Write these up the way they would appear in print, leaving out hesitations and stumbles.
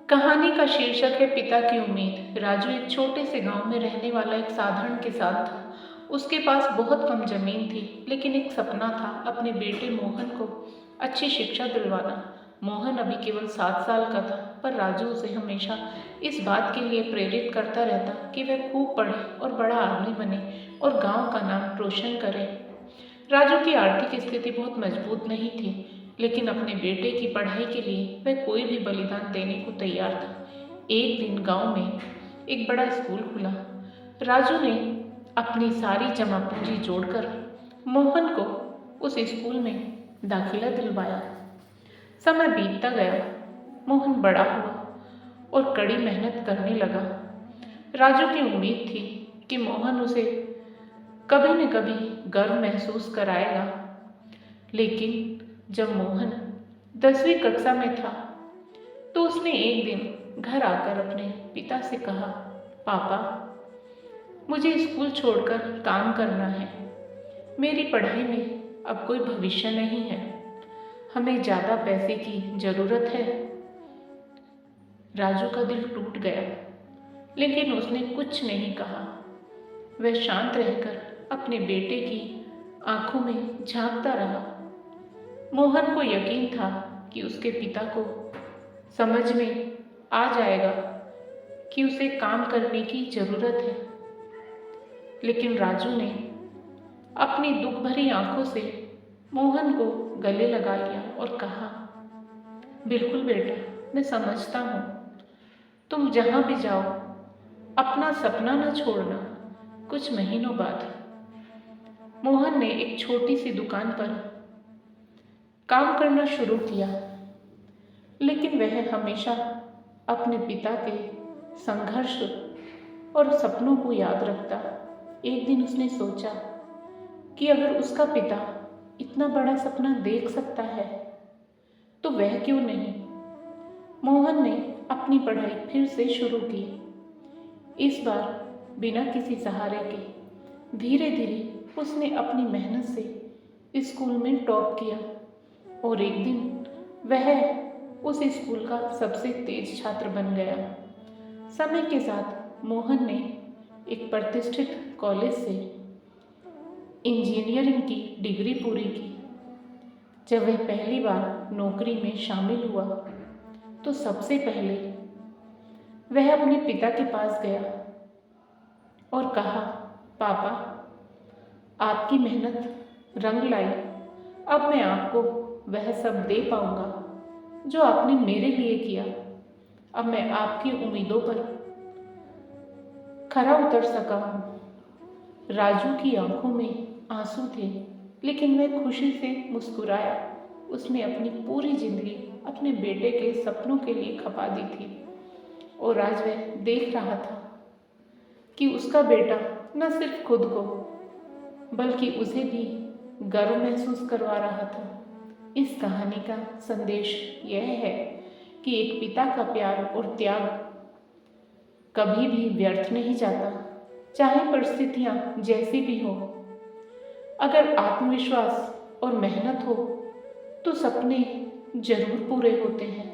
कहानी का शीर्षक है पिता की उम्मीद। राजू एक छोटे से गांव में रहने वाला एक साधारण किसान था। उसके पास बहुत कम जमीन थी, लेकिन एक सपना था अपने बेटे मोहन को अच्छी शिक्षा दिलवाना। मोहन अभी केवल 7 साल का था, पर राजू उसे हमेशा इस बात के लिए प्रेरित करता रहता कि वह खूब पढ़े और बड़ा आदमी बने और गांव का नाम रोशन करे। राजू की आर्थिक स्थिति बहुत मजबूत नहीं थी, लेकिन अपने बेटे की पढ़ाई के लिए वह कोई भी बलिदान देने को तैयार था। एक दिन गांव में एक बड़ा स्कूल खुला। राजू ने अपनी सारी जमा पूंजी जोड़कर मोहन को उस स्कूल में दाखिला दिलवाया। समय बीतता गया, मोहन बड़ा हुआ और कड़ी मेहनत करने लगा। राजू की उम्मीद थी कि मोहन उसे कभी न कभी गर्व महसूस कराएगा। लेकिन जब मोहन 10वीं कक्षा में था, तो उसने एक दिन घर आकर अपने पिता से कहा, पापा, मुझे स्कूल छोड़कर काम करना है। मेरी पढ़ाई में अब कोई भविष्य नहीं है। हमें ज़्यादा पैसे की ज़रूरत है। राजू का दिल टूट गया, लेकिन उसने कुछ नहीं कहा। वह शांत रहकर अपने बेटे की आंखों में झांकता रहा। मोहन को यकीन था कि उसके पिता को समझ में आ जाएगा कि उसे काम करने की ज़रूरत है। लेकिन राजू ने अपनी दुख भरी आंखों से मोहन को गले लगा लिया और कहा, बिल्कुल बेटा, मैं समझता हूँ। तुम जहाँ भी जाओ अपना सपना न छोड़ना। कुछ महीनों बाद मोहन ने एक छोटी सी दुकान पर काम करना शुरू किया, लेकिन वह हमेशा अपने पिता के संघर्ष और सपनों को याद रखता। एक दिन उसने सोचा कि अगर उसका पिता इतना बड़ा सपना देख सकता है, तो वह क्यों नहीं। मोहन ने अपनी पढ़ाई फिर से शुरू की, इस बार बिना किसी सहारे के। धीरे धीरे उसने अपनी मेहनत से स्कूल में टॉप किया और एक दिन वह उस स्कूल का सबसे तेज छात्र बन गया। समय के साथ मोहन ने एक प्रतिष्ठित कॉलेज से इंजीनियरिंग की डिग्री पूरी की। जब वह पहली बार नौकरी में शामिल हुआ, तो सबसे पहले वह अपने पिता के पास गया और कहा, पापा, आपकी मेहनत रंग लाई। अब मैं आपको वह सब दे पाऊंगा जो आपने मेरे लिए किया। अब मैं आपकी उम्मीदों पर खरा उतर सका हूँ। राजू की आंखों में आंसू थे, लेकिन वह खुशी से मुस्कुराया। उसने अपनी पूरी जिंदगी अपने बेटे के सपनों के लिए खपा दी थी और आज वह देख रहा था कि उसका बेटा न सिर्फ खुद को बल्कि उसे भी गर्व महसूस करवा रहा था। इस कहानी का संदेश यह है कि एक पिता का प्यार और त्याग कभी भी व्यर्थ नहीं जाता, चाहे परिस्थितियां जैसी भी हो। अगर आत्मविश्वास और मेहनत हो तो सपने जरूर पूरे होते हैं।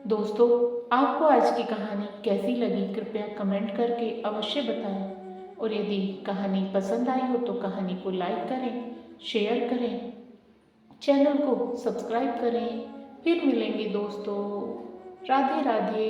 दोस्तों, आपको आज की कहानी कैसी लगी, कृपया कमेंट करके अवश्य बताएं। और यदि कहानी पसंद आई हो तो कहानी को लाइक करें, शेयर करें, चैनल को सब्सक्राइब करें। फिर मिलेंगे दोस्तों। राधे राधे।